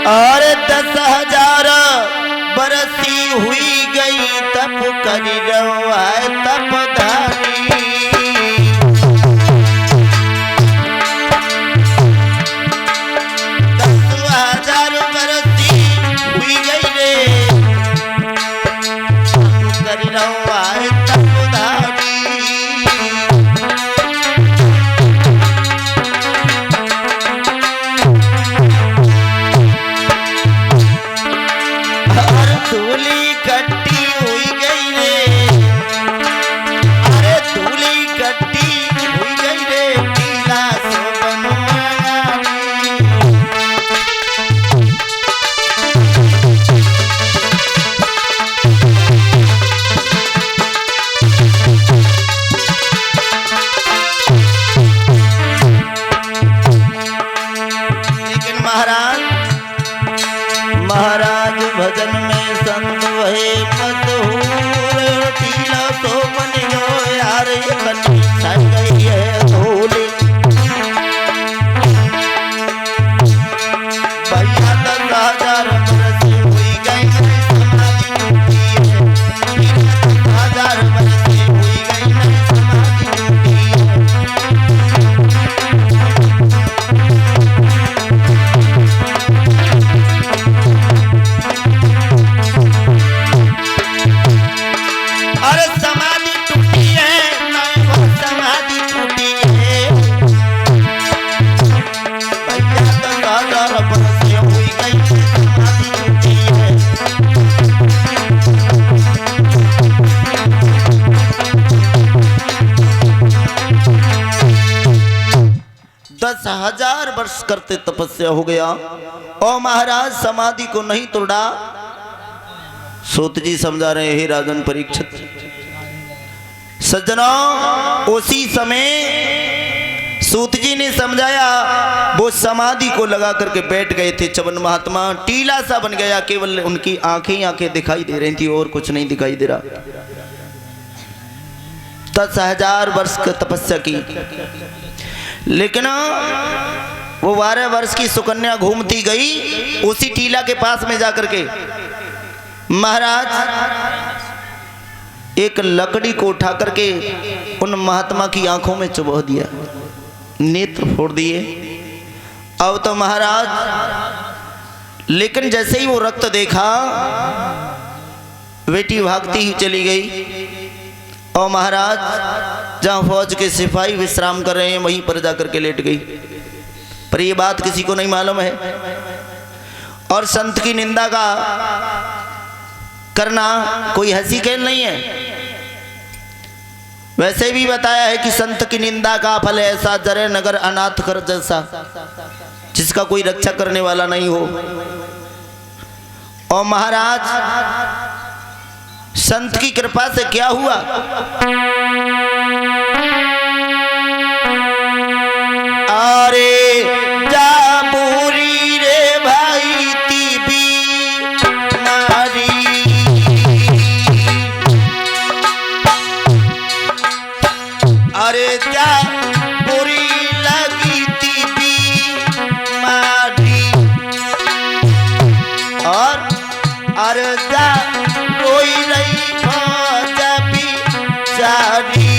और 10,000 बरसी हुई गई तप करी रवा तपधारी। 10,000 बरसी हुई गई रे तप करी रवा तपधारी। धूली कट्टी हुई गई रे, अरे धूली कट्टी हुई गई रे टीला सो बनवानी। लेकिन महाराज भजन में संत वहे मशहूर टीला तो बन गयो यार ये बनी छा गई है धूली। भैया 10,000 बरसी हुई गई समाधि टूटी है। 10,000 बरसी हुई गई समाधि टूटी है। 10,000 वर्ष करते तपस्या हो गया और महाराज समाधि को नहीं तोड़ा। सूत जी समझा रहे हे राजन परीक्षित सज्जनों, उसी समय सूत जी ने समझाया, वो समाधि को लगा करके बैठ गए थे। चवन महात्मा टीला सा बन गया, केवल उनकी आंखें दिखाई दे रही थी और कुछ नहीं दिखाई दे रहा। 10,000 वर्ष की तपस्या की, लेकिन वो 12 वर्ष की सुकन्या घूमती गई उसी टीला के पास में जाकर के। महाराज एक लकड़ी को उठा करके उन महात्मा की आंखों में चुभा दिया, नेत्र फोड़ दिए। अब तो महाराज, लेकिन जैसे ही वो रक्त देखा बेटी भागती ही चली गई। और महाराज जहाँ फौज के सिपाही विश्राम कर रहे हैं वहीं पर जाकर के लेट गई। पर ये बात किसी को नहीं मालूम है। और संत की निंदा का करना कोई हंसी खेल नहीं है। वैसे भी बताया है कि संत की निंदा का फल ऐसा जरे नगर अनाथ कर जैसा, जिसका कोई रक्षा करने वाला नहीं हो। और महाराज संत की कृपा से क्या हुआ, अरे जा पूरी रे भाई तीबी नारी, अरे जा पूरी लगी तीबी मारी। और अरे जा रोई रही फौज भी जारी,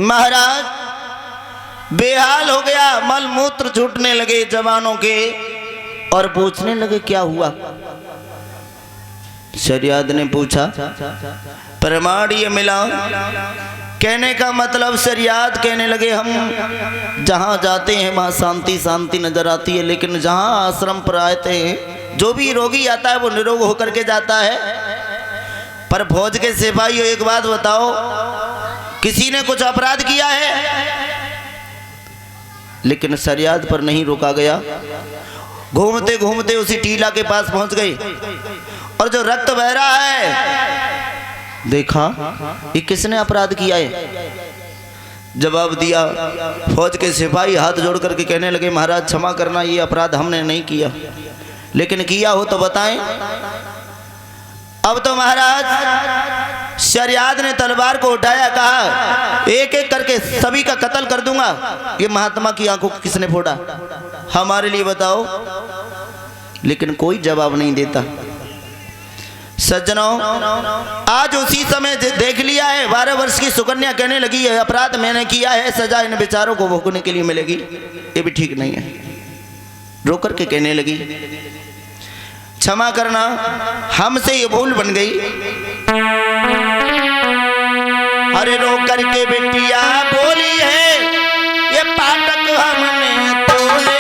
महाराज बेहाल हो गया, मल मूत्र छूटने लगे जवानों के और पूछने लगे क्या हुआ। शरियाद ने पूछा, प्रमाण ये मिला। कहने का मतलब शरियात कहने लगे, हम जहाँ जाते हैं वहाँ शांति शांति नजर आती है, लेकिन जहाँ आश्रम पर आते हैं जो भी रोगी आता है वो निरोग होकर के जाता है। पर फौज के सिपाहियों एक बात बताओ, किसी ने कुछ अपराध किया है? लेकिन शरियात पर नहीं रोका गया। घूमते घूमते उसी टीला के पास पहुंच गए और जो रक्त बह रहा है देखा, ये किसने अपराध किया है? जवाब दिया, फौज के सिपाही हाथ जोड़ करके कहने लगे, महाराज क्षमा करना, ये अपराध हमने नहीं किया, लेकिन किया हो तो बताएं। अब तो महाराज शरियात ने तलवार को उठाया, कहा एक एक करके सभी का कत्ल कर दूंगा। ये महात्मा की आंखों को किसने फोड़ा? हमारे लिए बताओ। लेकिन कोई जवाब नहीं देता। सज्जनों, आज उसी समय देख लिया है, 12 वर्ष की सुकन्या कहने लगी है अपराध मैंने किया है, सजा इन बेचारों को भुगतने के लिए मिलेगी। ये भी ठीक नहीं है। रो करके कहने लगी, क्षमा करना, हमसे ये भूल बन गई। अरे रो करके बिटिया बोली है, ये पाटक हमने तोड़े।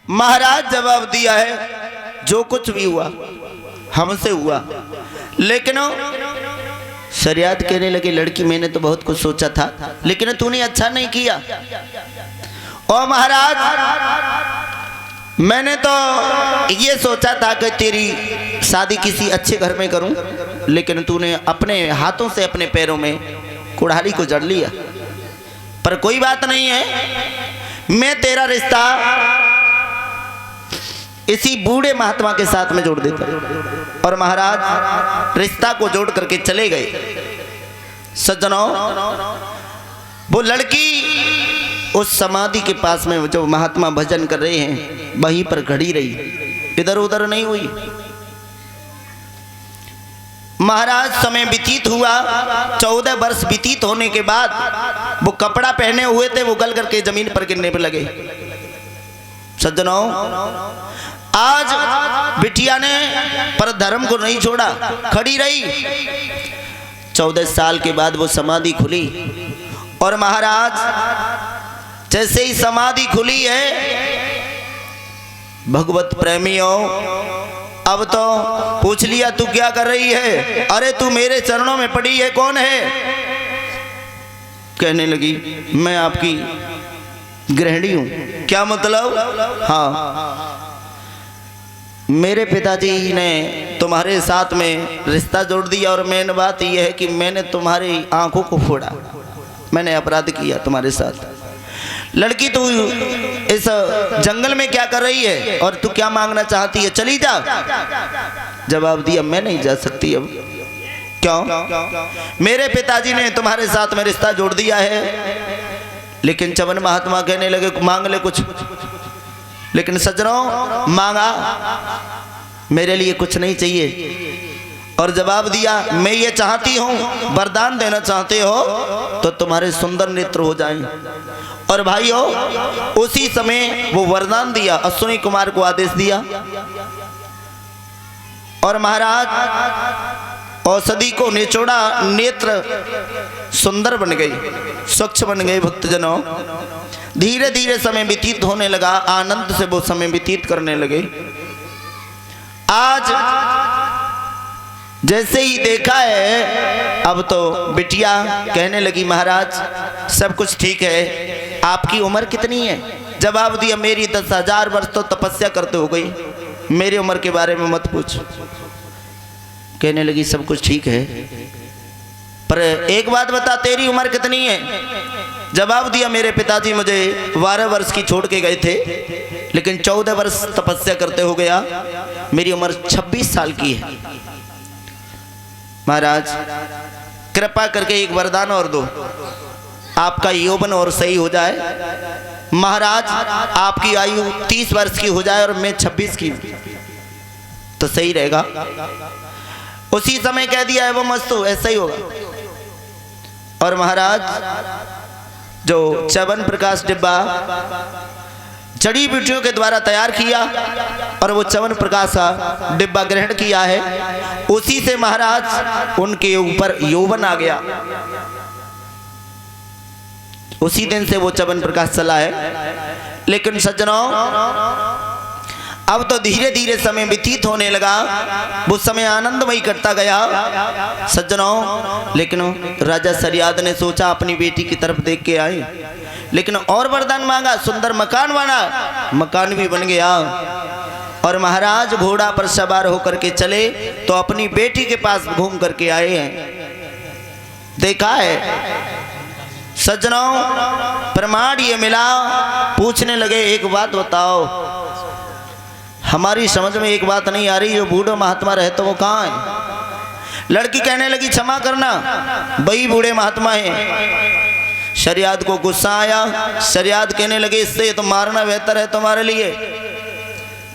महाराज जवाब दिया है, जो कुछ भी हुआ हमसे हुआ। लेकिन शरियात कहने लगे, लड़की मैंने तो बहुत कुछ सोचा था, लेकिन तूने अच्छा नहीं किया। और महाराज मैंने तो ये सोचा था कि तेरी शादी किसी अच्छे घर में करूं, लेकिन तूने अपने हाथों से अपने पैरों में कुल्हाड़ी को जड़ लिया। पर कोई बात नहीं है, मैं तेरा रिश्ता इसी बूढ़े महात्मा के साथ में जोड़ देता। और महाराज रिश्ता को जोड़ करके चले गए। सज्जनों, वो लड़की उस समाधि के पास में जो महात्मा भजन कर रहे हैं वहीं पर खड़ी रही, इधर उधर नहीं हुई। महाराज समय व्यतीत हुआ, 14 वर्ष व्यतीत होने के बाद वो कपड़ा पहने हुए थे, वो गल करके जमीन पर गिरने पर लगे। सज्जनों, आज बिटिया ने पर धर्म को नहीं छोड़ा, खड़ी रही। 14 साल के बाद वो समाधि खुली। और महाराज जैसे ही समाधि खुली है, भगवत प्रेमियों, अब तो पूछ लिया तू क्या कर रही है? अरे तू मेरे चरणों में पड़ी है, कौन है? कहने लगी मैं आपकी गृहिणी हूँ। क्या मतलब? हाँ, मेरे पिताजी ने तुम्हारे साथ में रिश्ता जोड़ दिया और मेन बात यह है कि मैंने तुम्हारी आंखों को फोड़ा, मैंने अपराध किया तुम्हारे साथ। लड़की तू इस जंगल में क्या कर रही है और तू क्या मांगना चाहती है? चली जा। जवाब दिया मैं नहीं जा सकती। अब क्यों? मेरे पिताजी ने तुम्हारे साथ में रिश्ता जोड़ दिया है। लेकिन चवन महात्मा कहने लगे मांग ले कुछ। लेकिन सज्जनों मांगा, मेरे लिए कुछ नहीं चाहिए। और जवाब दिया मैं ये चाहती हूँ, वरदान देना चाहते हो तो तुम्हारे सुंदर नेत्र हो जाएं। और भाइयों उसी समय वो वरदान दिया, अश्विनी कुमार को आदेश दिया। और महाराज औषधि को निचोड़ा, नेत्र सुंदर बन गई, स्वच्छ बन गए। भक्तजनों धीरे धीरे समय व्यतीत होने लगा, आनंद से वो समय व्यतीत करने लगे। आज जैसे ही देखा है, अब तो बिटिया कहने लगी महाराज सब कुछ ठीक है, आपकी उम्र कितनी है? जवाब दिया मेरी 10,000 वर्ष तो तपस्या करते हो गई, मेरी उम्र के बारे में मत पूछ। कहने लगी सब कुछ ठीक है, पर एक बात बता तेरी उम्र कितनी है? जवाब दिया मेरे पिताजी मुझे 12 वर्ष की छोड़ के गए थे, लेकिन 14 वर्ष तपस्या करते हो गया, मेरी उम्र 26 साल की है। महाराज कृपा करके एक वरदान और दो, आपका यौवन और सही हो जाए। महाराज आपकी आयु 30 वर्ष की हो जाए और मैं 26 की, तो सही रहेगा। उसी समय कह दिया एवं मस्तु, ऐसा ही होगा। और महाराज जो च्यवन प्रकाश डिब्बा जड़ी बूटियों के द्वारा तैयार किया और वो च्यवन प्रकाश डिब्बा ग्रहण किया है, उसी से महाराज उनके ऊपर यौवन आ गया। उसी दिन से वो च्यवन प्रकाश चला है। लेकिन सज्जनों अब तो धीरे धीरे समय व्यतीत होने लगा, वो समय आनंदमयी करता गया। सज्जनों लेकिन राजा सरियाद ने सोचा अपनी बेटी की तरफ देख के आए, लेकिन और वरदान मांगा, सुंदर मकान बना, मकान भी बन गया। और महाराज घोड़ा पर सवार होकर के चले तो अपनी बेटी के पास घूम करके आए हैं। देखा है सज्जनों प्रमाण ये मिला। पूछने लगे एक बात बताओ, हमारी समझ में एक बात नहीं आ रही, जो बूढ़े महात्मा रहे तो वो कहाँ है? लड़की कहने लगी क्षमा करना, वही बूढ़े महात्मा है। शरियाद को गुस्सा आया, शरियाद कहने लगे इससे तो मारना बेहतर है तुम्हारे लिए।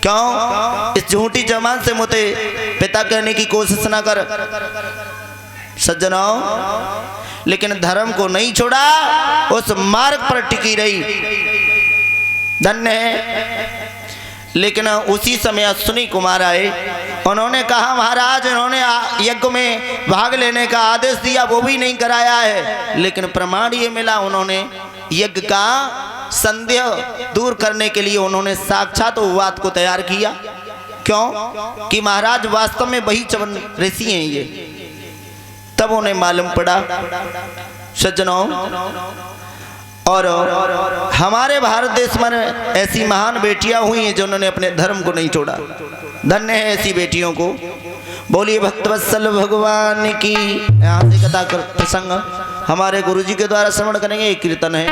क्यों? इस झूठी जबान से मुझे पिता कहने की कोशिश ना कर। सज्जनों लेकिन धर्म को नहीं छोड़ा, उस मार्ग पर टिकी रही, धन्य है। लेकिन उसी समय अश्विनी कुमार आए, उन्होंने कहा महाराज इन्होंने यज्ञ में भाग लेने का आदेश दिया, वो भी नहीं कराया है, लेकिन प्रमाण ये मिला उन्होंने यज्ञ का संदेह दूर करने के लिए उन्होंने साक्षात वाद को तैयार किया। क्यों? कि महाराज वास्तव में वही च्यवन ऋषि हैं ये। तब उन्हें मालूम पड़ा। सज्जनों और हमारे भारत देश में ऐसी महान बेटियां हुई हैं जिन्होंने अपने धर्म को नहीं छोड़ा। धन्य है ऐसी बेटियों को। बोलिए भक्तवत्सल भगवान की। यहाँ से कथा प्रसंग हमारे गुरुजी के द्वारा श्रवण करेंगे। एक कीर्तन है।